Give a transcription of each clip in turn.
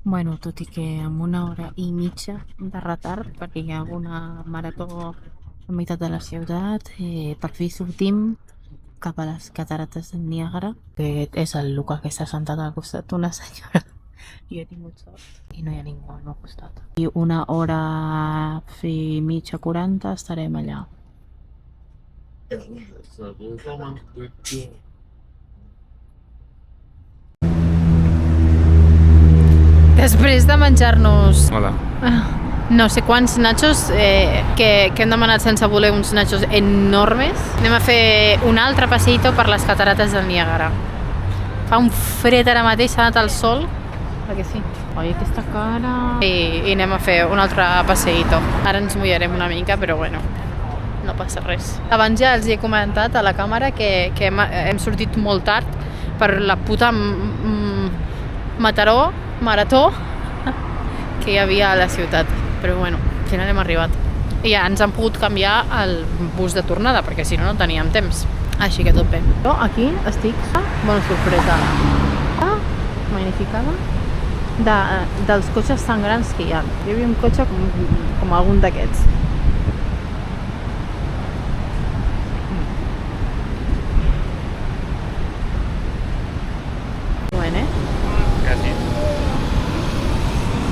Bueno, tot i que amb 1 hora i mitja de retard, perquè hi ha una marató a meitat de la ciutat, per fi sortim cap a les catarates de Niàgara, que és el Luca que està sentat al costat d'una senyora. Jo he tingut sort i no hi ha ningú al meu costat. I 1 hora i mitja, 40, estarem allà. Després de menjar-nos Hola. no sé quants nachos que hem demanat sense voler, uns nachos enormes, anem a fer un altre passeïto per les catarates del Niàgara. Fa un fred ara mateix, s'ha anat el sol, perquè sí. Oi, aquesta cara... I anem a fer un altre passeïto. Ara ens mullarem una mica, però bueno, no passa res. Abans ja els he comentat a la càmera que hem sortit molt tard per la puta marató que hi havia a la ciutat, però bueno, al final hem arribat i ja ens han pogut canviar el bus de tornada perquè si no, no teníem temps, així que tot bé. Jo aquí estic bona sorpresa magnificada dels cotxes tan grans que hi ha. Hi havia un cotxe com algun d'aquests.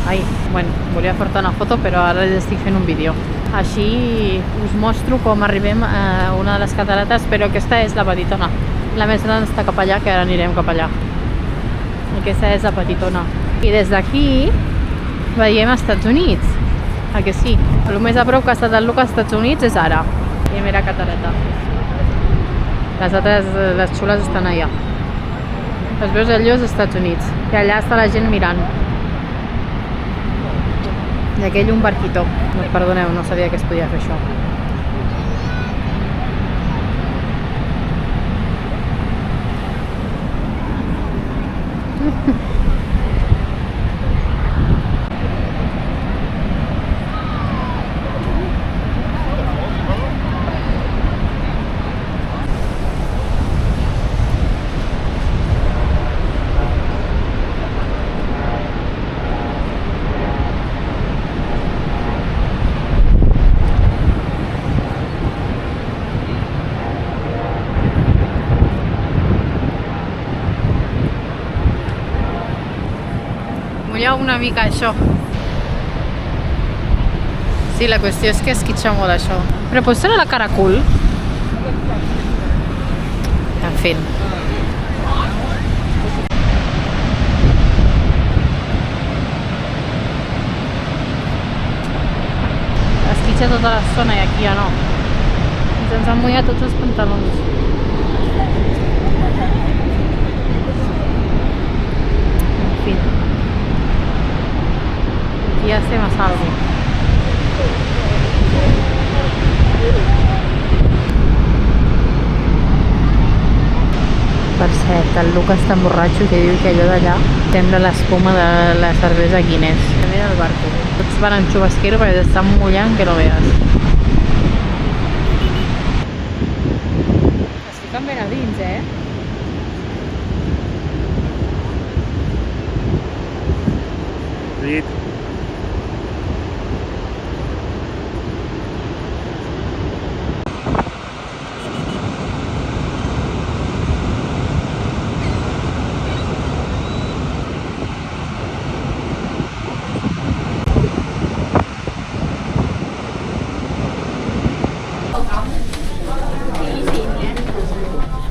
Ai, bueno, volia fer-te una foto, però ara estic fent un vídeo. Així us mostro com arribem a una de les catarates, però aquesta és la petitona. La més gran està cap allà, que ara anirem cap allà. Aquesta és la petitona. I des d'aquí veiem als Estats Units. Ah, que sí? El més a prop que ha estat el Luca als Estats Units és ara. Primera catarata. Les altres, les xules, estan allà. Les veus allò als Estats Units. I allà està la gent mirant. I aquell un barquito. Perdoneu, no sabia que es podia fer això. Mulleu una mica això. Sí, la qüestió és que esquitxa molt això. Però pots treure la cara cool? En fi. Esquitxa tota l'estona i aquí ja no. Ens han mullat tots els pantalons. En fi. Ja estem a salvo. Per cert, el Lucas està borratxo que diu que allò d'allà sembla l'espuma de la cervesa Guinness. Mira el barco. Tots van en xubasquero perquè estan mullant que no veus. Es fiquen ben a dins, Llit.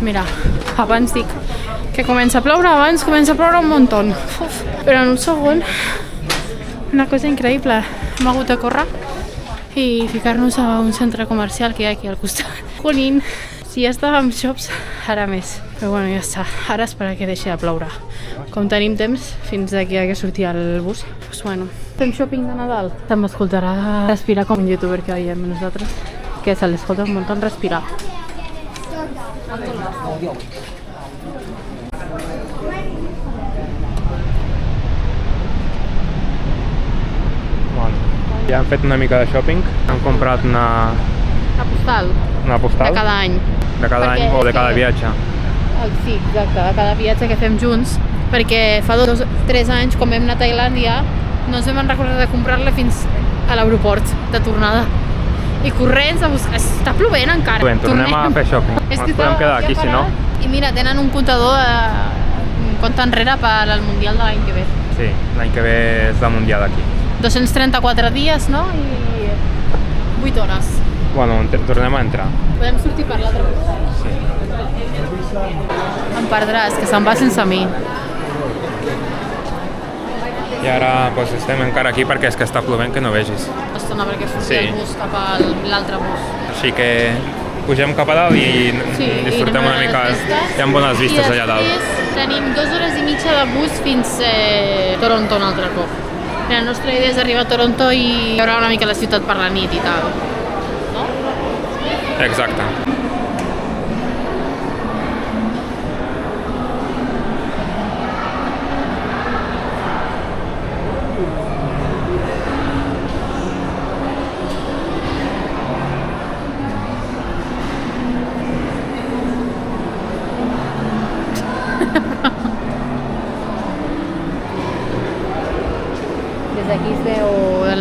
Mira, abans dic que comença a ploure, abans comença a ploure un muntó. Però en un segon, una cosa increïble, hem hagut de córrer i ficar-nos a un centre comercial que hi ha aquí al costat. Jolín, si ja estàvem shops, ara més. Però bueno, ja està, ara esperar que deixi de ploure. Com tenim temps, fins d'aquí a que surti el bus, doncs bueno, fem shopping de Nadal. També escoltarà respirar com un youtuber que veiem nosaltres, que se l'escolta un munt respirar. Bueno, ja hem fet una mica de shopping. Hem comprat una postal. Una postal? De cada any. De cada any o de cada viatge? Sí, exacte, de cada viatge que fem junts perquè fa 2 o 3 anys, quan vam anar a Tailàndia, no ens vam recordar de comprar-la fins a l'aeroport de tornada. I corrents a buscar... Està plovent encara. Tornem a fer shopping. Ens podem quedar aquí, si no. I mira, tenen un comptador, un compte enrere per al Mundial de l'any que ve. Sí, l'any que ve és la Mundial aquí. 234 dies, no? I 8 hores. Bueno, tornem a entrar. Podem sortir per l'altre costat. Sí. Em perdràs, que se'n va sense mi. I ara doncs, estem encara aquí perquè és que està plovent que no vegis. Estona perquè surti Sí. el bus cap a l'altre bus. Així que pugem cap a dalt i disfrutem una mica. Hi ha bones vistes allà dalt. I després tenim 2 hores i mitja de bus fins a Toronto un altre cop. La nostra idea és arribar a Toronto i veure una mica la ciutat per la nit i tal. No? Exacte. Des d'aquí es veu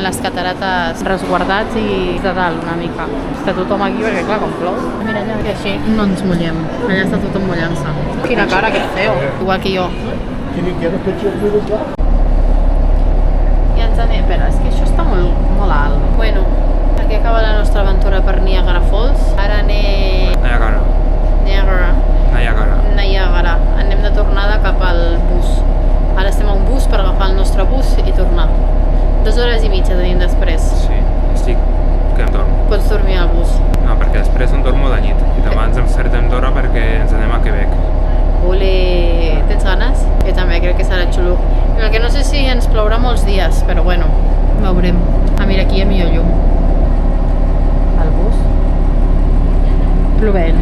les catarates resguardats i de dalt una mica. Està tothom aquí perquè clar, com plou. Mira allà, que així no ens mullem. Allà està tothom mullant-se. Quina cara, que feo. Igual que jo. I ens anem... Espera, és que això està molt alt. Bueno, aquí acaba la nostra aventura per Niagara Falls. Ara anem... Niagara. Anem de tornada cap al bus. Ara estem a un bus per agafar el nostre bus i tornar. 2 hores i mitja tenim després. Sí, estic que em dormo. Pots dormir al bus. No, perquè després em dormo de nit i demà ens encertem d'hora perquè ens anem a Quebec. Ole, tens ganes? Jo també crec que serà xulo. El que no sé si ens plourà molts dies, però bueno, veurem. Ah, mira, aquí hi ha millor llum. El bus. Plovent.